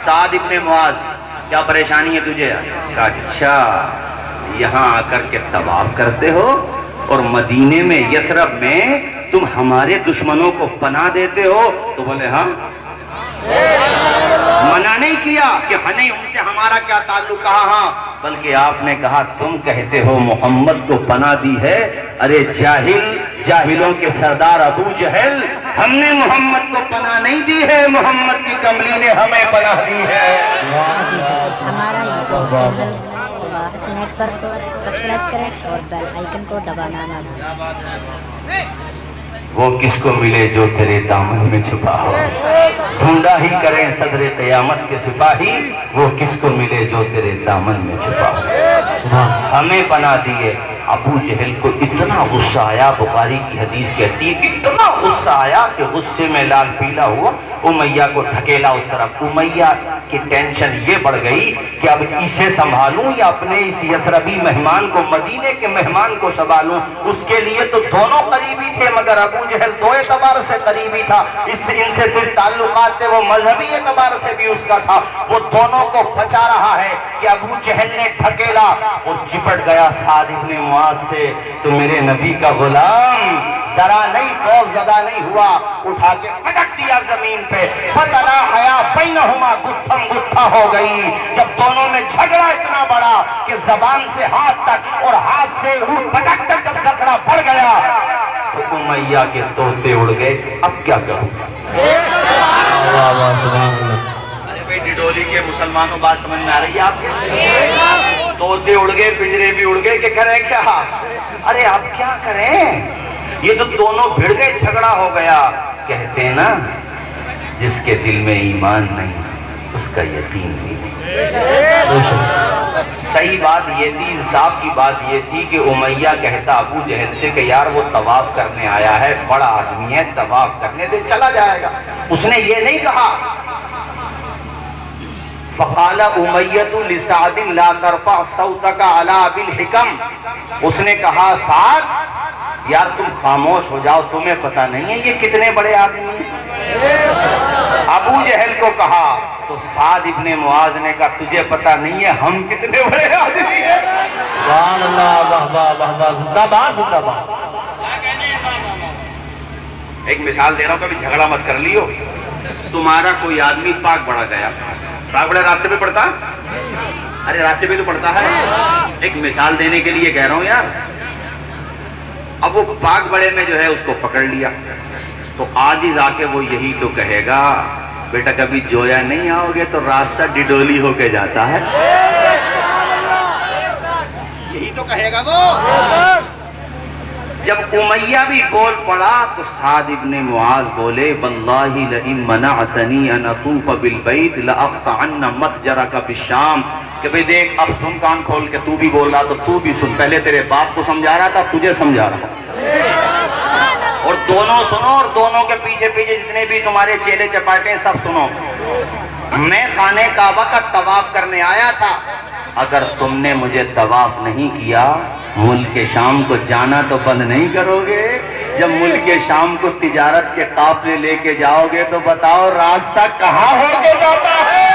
سعد ابن معاذ کیا پریشانی ہے تجھے؟ کہا اچھا یہاں آ کر کے طواف کرتے ہو اور مدینے میں یثرب میں تم ہمارے دشمنوں کو پناہ دیتے ہو؟ تو بولے ہاں، منع نہیں کیا کہ نہیں ان سے ہمارا کیا تعلق، کہا ہاں، بلکہ آپ نے کہا تم کہتے ہو محمد کو پناہ دی ہے، ارے جاہل، جاہلوں کے سردار ابو جہل، ہم نے محمد کو پناہ نہیں دی ہے، محمد کی کملی نے ہمیں پناہ دی ہے۔ ہمارا یوٹیوب چینل صباحت نیٹ پر سبسکرائب کریں اور بیل آئیکن کو دبانا نہ بھولیں۔ وہ کس کو ملے جو تیرے دامن میں چھپا ہو، ڈھونڈا ہی کریں صدر قیامت کے سپاہی، وہ کس کو ملے جو تیرے دامن میں چھپا ہو۔ ہمیں پناہ دیے۔ ابو جہل کو اتنا غصہ آیا، بخاری کی حدیث کہتی ہے اتنا غصہ آیا کہ غصے میں لال پیلا ہوا، امیہ کو ڈھکیلا اس طرف۔ امیہ کی ٹینشن یہ بڑھ گئی کہ اب اسے سنبھالوں یا اپنے اس یثربی مہمان کو، مدینے کے مہمان کو سنبھالوں۔ اس کے لیے تو دونوں قریبی تھے، مگر ابو جہل دو اعتبار سے قریبی تھا، ان سے پھر تعلقات تھے، وہ مذہبی اعتبار سے بھی اس کا تھا۔ وہ دونوں کو بچا رہا ہے کہ ابو جہل نے ڈھکیلا اور چپٹ گیا سعد ابن معاذ سے۔ تو میرے نبی کا غلام ڈرا نہیں، خوف زدہ نہیں ہوا، اٹھا کے پٹک دیا زمین پہ۔ فتلاحیا بینہما، گتھم گتھا ہو گئی۔ جب دونوں میں جھگڑا اتنا بڑا کہ زبان سے ہاتھ تک اور ہاتھ سے روح پٹک تک جب جھگڑا بڑھ گیا تو امیہ کے طوطے اڑ گئے۔ اب کیا کروں؟ ارے بھئی ڈڈولی کے مسلمانوں بات سمجھ میں آ رہی ہے آپ کے؟ طوطے اڑ گئے، پنجرے بھی اڑ گئے، کہ کریں کیا؟ ارے اب کیا کریں؟ یہ تو دونوں بھڑ گئے، جھگڑا ہو گیا۔ کہتے ہیں نا جس کے دل میں ایمان نہیں اس کا یقین بھی نہیں۔ صحیح بات یہ تھی، انصاف کی بات یہ تھی کہ امیہ کہتا ابو جہل سے کہ یار وہ طواف کرنے آیا ہے، بڑا آدمی ہے، طواف کرنے دے، چلا جائے گا۔ اس نے یہ نہیں کہا۔ فقال امیۃ لسعد لا ترفع صوتک علی ابی الحکم، اس نے کہا سعد یار تم خاموش ہو جاؤ، تمہیں پتہ نہیں ہے یہ کتنے بڑے آدمی ہیں؟ ابو جہل کو کہا تو سعد ابن معاذ نے کہا تجھے پتہ نہیں ہے ہم کتنے بڑے آدمی ہیں؟ سبحان اللہ، واہ واہ واہ واہ، زندہ باد زندہ باد۔ ایک مثال دے رہا ہوں، کبھی جھگڑا مت کر لیو۔ تمہارا کوئی آدمی پاک بڑا گیا، پاک بڑا راستے پہ پڑتا؟ ارے راستے پہ تو پڑتا ہے۔ ایک مثال دینے کے لیے کہہ رہا ہوں یار۔ اب وہ پاک بڑے میں جو ہے اس کو پکڑ لیا تو عاجز آ کے وہ یہی تو کہے گا بیٹا کبھی جویا نہیں آؤ گے تو راستہ ڈڈولی ہو کے جاتا ہے، یہی تو کہے گا وہ۔ جب امیہ بھی بول پڑا تو سعد ابن معاذ بولے واللہ لئن منعتنی ان اطوف بالبیت لاقطعن متجرک بالشام، کہ بھئی دیکھ اب سن کان کھول کے، تو بھی بول رہا تو تو بھی سن، پہلے تیرے باپ کو سمجھا رہا تھا، تجھے سمجھا رہا اور دونوں سنو، اور دونوں کے پیچھے پیچھے جتنے بھی تمہارے چیلے چپاٹے سب سنو۔ میں خانہ کعبہ کا طواف کرنے آیا تھا، اگر تم نے مجھے طواف نہیں کیا ملک شام کو جانا تو بند نہیں کرو گے؟ جب ملک شام کو تجارت کے قافلے لے کے جاؤ گے تو بتاؤ راستہ کہاں ہو کے جاتا ہے؟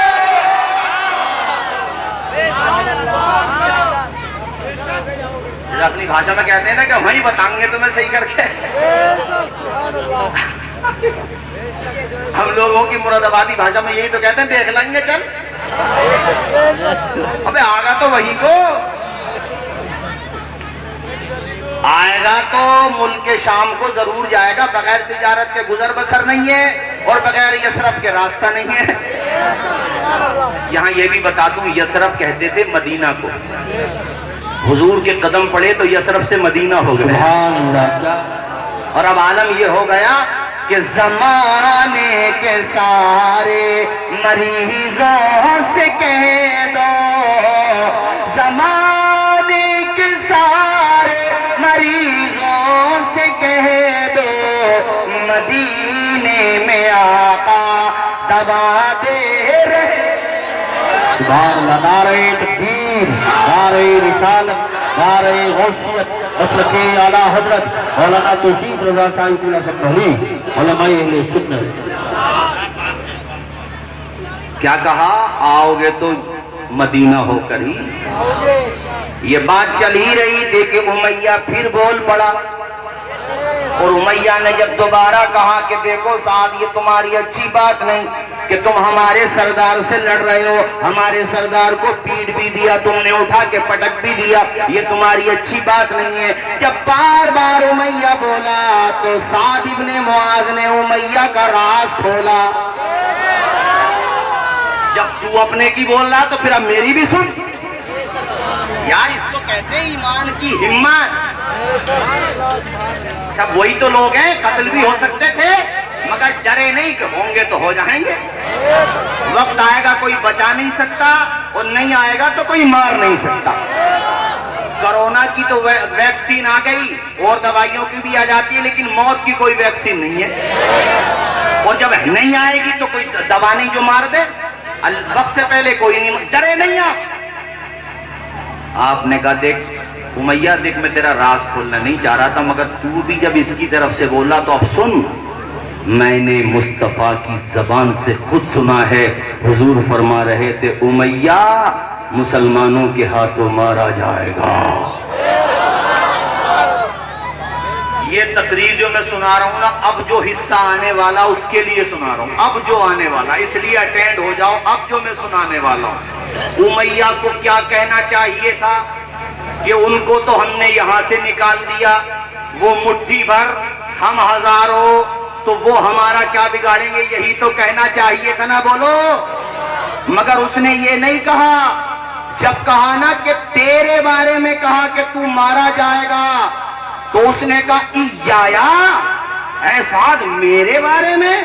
اپنی بھاشا میں کہتے ہیں نا کہ وہیں بتائیں گے تمہیں صحیح کر کے۔ ہم لوگوں کی مراد آبادی بھاشا میں یہی تو کہتے ہیں دیکھ لیں گے چل، ابے آگا تو وہی کو، آئے گا تو ملک شام کو ضرور جائے گا، بغیر تجارت کے گزر بسر نہیں ہے اور بغیر یثرب کے راستہ نہیں ہے۔ یہاں یہ بھی بتا دوں یثرب کہتے تھے مدینہ کو، حضور کے قدم پڑے تو یثرب سے مدینہ ہو گئے۔ سبحان اللہ۔ اور اب عالم یہ ہو گیا کہ زمانے کے سارے مریضوں سے کہہ دو، زمانے کے سارے مریضوں سے کہہ دو، مدینے میں آقا دوا دے رہے۔ سبحان اللہ، نعرہ تکبیر، نعرہ رسالت، نعرہ غوثیت، مسلک اعلیٰ حضرت مولانا توصیف رضا صاحب کی نسب بھلی علماء اہل سنت۔ کیا کہا؟ آؤ گے تو مدینہ ہو کر ہی. یہ بات چل ہی رہی تھی کہ امیہ پھر بول پڑا، اور امیہ نے جب دوبارہ کہا کہ دیکھو سعد یہ تمہاری اچھی بات نہیں کہ تم ہمارے سردار سے لڑ رہے ہو، ہمارے سردار کو پیٹ بھی دیا تم نے، اٹھا کے پٹک بھی دیا، یہ تمہاری اچھی بات نہیں ہے. جب بار بار امیہ بولا تو سعد ابن معاذ نے امیہ کا راز کھولا. جب تو اپنے کی بول رہا تو پھر اب میری بھی سن. یار اس کو کہتے ہیں ایمان کی ہمت. سب وہی تو لوگ ہیں، قتل بھی ہو سکتے تھے مگر ڈرے نہیں کہ ہوں گے تو ہو جائیں گے. وقت آئے گا کوئی بچا نہیں سکتا، اور نہیں آئے گا تو کوئی مار نہیں سکتا. کرونا کی تو ویکسین آ گئی اور دوائیوں کی بھی آ جاتی ہے، لیکن موت کی کوئی ویکسین نہیں ہے. اور جب نہیں آئے گی تو کوئی دوا نہیں جو مار دے. وقت سے پہلے کوئی نہیں، ڈرے نہیں آپ نے کہا دیکھ امیہ دیکھ میں تیرا راز کھولنا نہیں چاہ رہا تھا، مگر تو بھی جب اس کی طرف سے بولا تو اب سن. میں نے مصطفیٰ کی زبان سے خود سنا ہے، حضور فرما رہے تھے امیہ مسلمانوں کے ہاتھوں مارا جائے گا. یہ تقریر جو میں سنا رہا ہوں نا، اب جو حصہ آنے والا اس کے لیے سنا رہا ہوں. اب جو آنے والا اس لیے اٹینڈ ہو جاؤ. اب جو میں سنانے والا ہوں، امیہ کو کیا کہنا چاہیے تھا کہ ان کو تو ہم نے یہاں سے نکال دیا، وہ مٹھی بھر ہم ہزاروں، تو وہ ہمارا کیا بگاڑیں گے، یہی تو کہنا چاہیے تھا نا. بولو. مگر اس نے یہ نہیں کہا. جب کہا نا کہ تیرے بارے میں کہا کہ تو مارا جائے گا، تو اس نے کہا ایایا اے سعد میرے بارے میں؟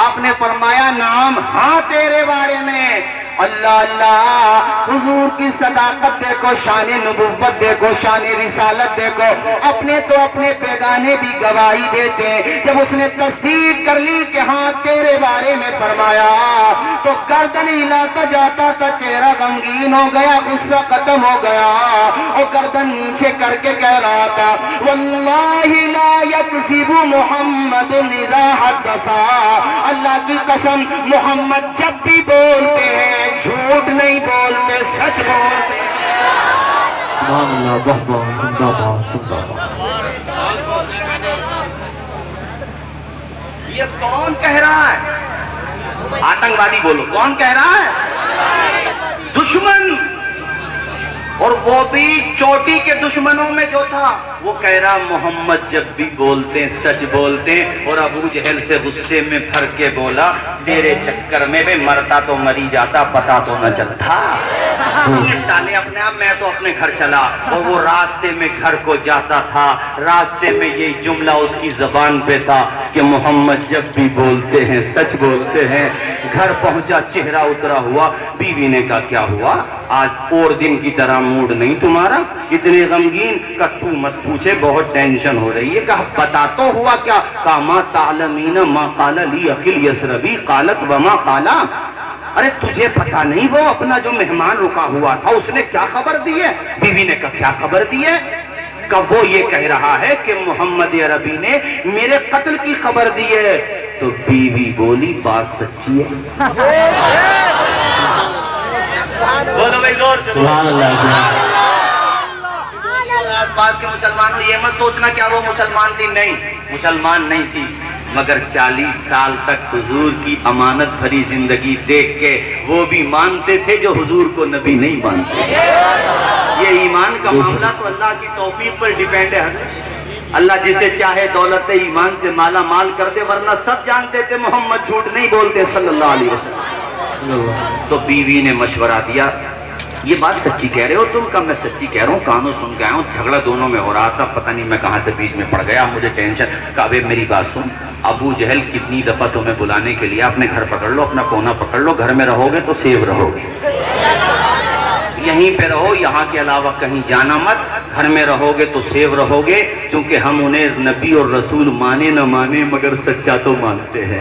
آپ نے فرمایا نام ہاں تیرے بارے میں. اللہ اللہ، حضور کی صداقت دیکھو، شان نبوت دیکھو، شان رسالت دیکھو. اپنے تو اپنے بیگانے بھی گواہی دیتے ہیں. جب اس نے تصدیق کر لی کہ ہاں تیرے بارے میں فرمایا، تو گردن ہلاتا جاتا تھا، چہرہ غمگین ہو گیا، غصہ ختم ہو گیا، اور گردن نیچے کر کے کہہ رہا تھا واللہ لا یکذب محمد اذا حدثا. اللہ کی قسم محمد جب بھی بولتے ہیں جھوٹ نہیں بولتے، سچ بولتے. سبحان اللہ، بہت بہت زندہ باد زندہ باد. یہ کون کہہ رہا ہے؟ آتنکوادی بولو. کون کہہ رہا ہے؟ دشمن. اور وہ بھی چوٹی کے دشمنوں میں جو تھا، وہ کہہ رہا محمد جب بھی بولتے ہیں سچ بولتے ہیں. اور ابو جہل سے غصے میں بھر کے بولا تیرے چکر میں بھی مرتا تو مری جاتا، پتا تو نہ چلتا. ڈالے اپنے آپ، میں تو اپنے گھر چلا. اور وہ راستے میں گھر کو جاتا تھا، راستے میں یہی جملہ اس کی زبان پہ تھا کہ محمد جب بھی بولتے ہیں سچ بولتے ہیں. گھر پہنچا، چہرہ اترا ہوا. بیوی نے کہا کیا ہوا آج اور دن کی طرح موڈ نہیں تمہارا، اتنے غمگین؟ کہ تو مت پوچھے بہت ٹینشن ہو رہی ہے. کہا بتا تو ہوا کیا؟ کہا ما تعلمین ما قال لی اخی یسربی قالت وما قالا. ارے تجھے پتا نہیں وہ اپنا جو مہمان رکا ہوا تھا اس نے کیا خبر دی ہے؟ بیوی نے کہا کیا خبر دی ہے؟ کہ وہ یہ کہہ رہا ہے کہ محمد عربی نے میرے قتل کی خبر دی ہے. تو بیوی بولی بات سچی ہے. بولو بھائی زور سے. سبحان اللہ. آس پاس کے مسلمانوں یہ مت سوچنا کیا وہ مسلمان تھی. نہیں، مسلمان نہیں تھی، مگر 40 سال تک حضور کی امانت بھری زندگی دیکھ کے وہ بھی مانتے تھے جو حضور کو نبی نہیں مانتے. یہ ایمان کا معاملہ تو اللہ کی توفیق پر ڈیپینڈ ہے. اللہ جسے چاہے دولت ایمان سے مالا مال کر دے، ورنہ سب جانتے تھے محمد جھوٹ نہیں بولتے صلی اللہ علیہ وسلم. تو بیوی نے مشورہ دیا یہ بات سچی کہہ رہے ہو تم؟ کا میں سچی کہہ رہا ہوں، کانوں سن کے آیا ہوں. جھگڑا دونوں میں ہو رہا تھا، پتہ نہیں میں کہاں سے بیچ میں پڑ گیا، مجھے ٹینشن. کہا میری بات سن، ابو جہل کتنی دفعہ تمہیں بلانے کے لیے اپنے گھر پکڑ لو، اپنا کونا پکڑ لو. گھر میں رہو گے تو سیف رہو گے، یہیں پہ رہو، یہاں کے علاوہ کہیں جانا مت. گھر میں رہو گے تو سیف رہو گے، چونکہ ہم انہیں نبی اور رسول مانے نہ مانے مگر سچا تو مانتے ہیں.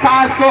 700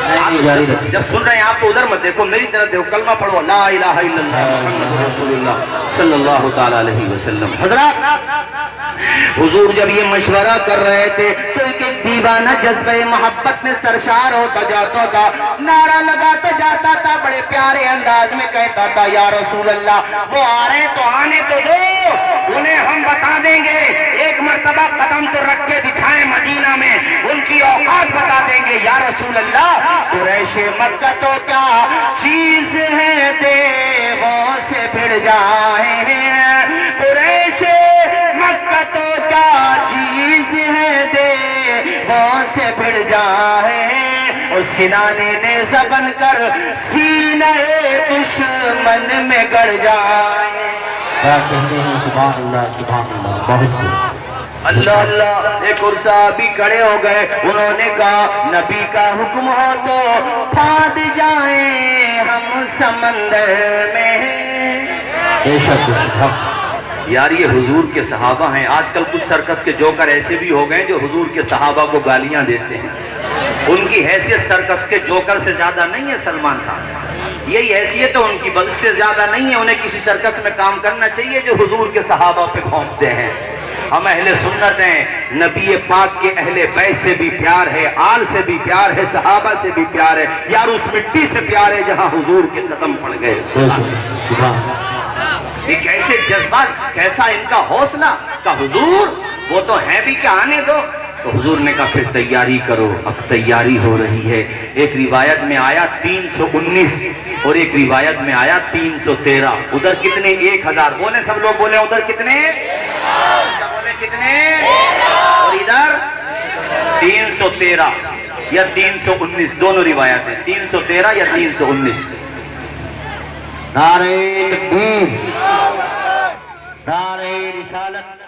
نہیں جاری رکھیں. جب سن رہے ہیں آپ تو ادھر مت دیکھو، میری طرف دیکھو. کلمہ پڑھو لا الہ الا اللہ محمد رسول اللہ صلی اللہ تعالی علیہ وسلم. حضرات حضور جب یہ مشورہ کر رہے تھے تو ایک ایک دیوانہ جذبہ محبت میں سرشار ہوتا جاتا تھا، نعرہ لگاتا جاتا تھا، بڑے پیارے انداز میں کہتا تھا یا رسول اللہ وہ آ رہے تو آنے تو دو، انہیں ہم بتا دیں گے، ایک مرتبہ قدم تو رکھ کے دکھائیں مدینہ میں، ان کی اوقات بتا دیں گے. یا رسول اللہ قریش مکہ تو کیا چیز ہے دیووں سے بھڑ جائیں ہیں، قریش مکہ تو کیا چیز ہے دیووں سے بھڑ جائیں، اور سنانے نے زبن کر سینہ دشمن میں گڑ جائیں. کیا کہتے ہیں سبحان اللہ سبحان اللہ. بہت خوب. اللہ اللہ. ایک اور صحابی کھڑے ہو گئے، انہوں نے کہا نبی کا حکم ہو تو پھاند جائیں ہم سمندر میں. بے شک بے شک. یار یہ حضور کے صحابہ ہیں. آج کل کچھ سرکس کے جوکر ایسے بھی ہو گئے جو حضور کے صحابہ کو گالیاں دیتے ہیں. ان کی حیثیت سرکس کے جوکر سے زیادہ نہیں ہے سلمان صاحب، یہی حیثیت ہے ان کی، بس سے زیادہ نہیں ہے. انہیں کسی سرکس میں کام کرنا چاہیے جو حضور کے صحابہ پہ گھونپتے ہیں. ہم اہل سنت ہیں، نبی پاک کے اہل بیت سے بھی پیار ہے، آل سے بھی پیار ہے، صحابہ سے بھی پیار ہے. یار اس مٹی سے پیار ہے جہاں حضور کے قدم پڑ گئے. بے شک سبحان اللہ. یہ کیسے جذبات، کیسا ان کا حوصلہ کہ حضور وہ تو ہے بھی کہ آنے دو. تو حضور نے کہا پھر تیاری کرو، اب تیاری ہو رہی ہے. ایک روایت میں آیا 319 اور ایک روایت میں آیا 313. ادھر کتنے؟ 1000. بولیں سب لوگ بولیں ادھر کتنے؟ بولیں کتنے؟ اور ادھر 313 یا 319، دونوں روایت ہیں، 313 یا 319. نعرہ تکبیر، نعرہ رسالت.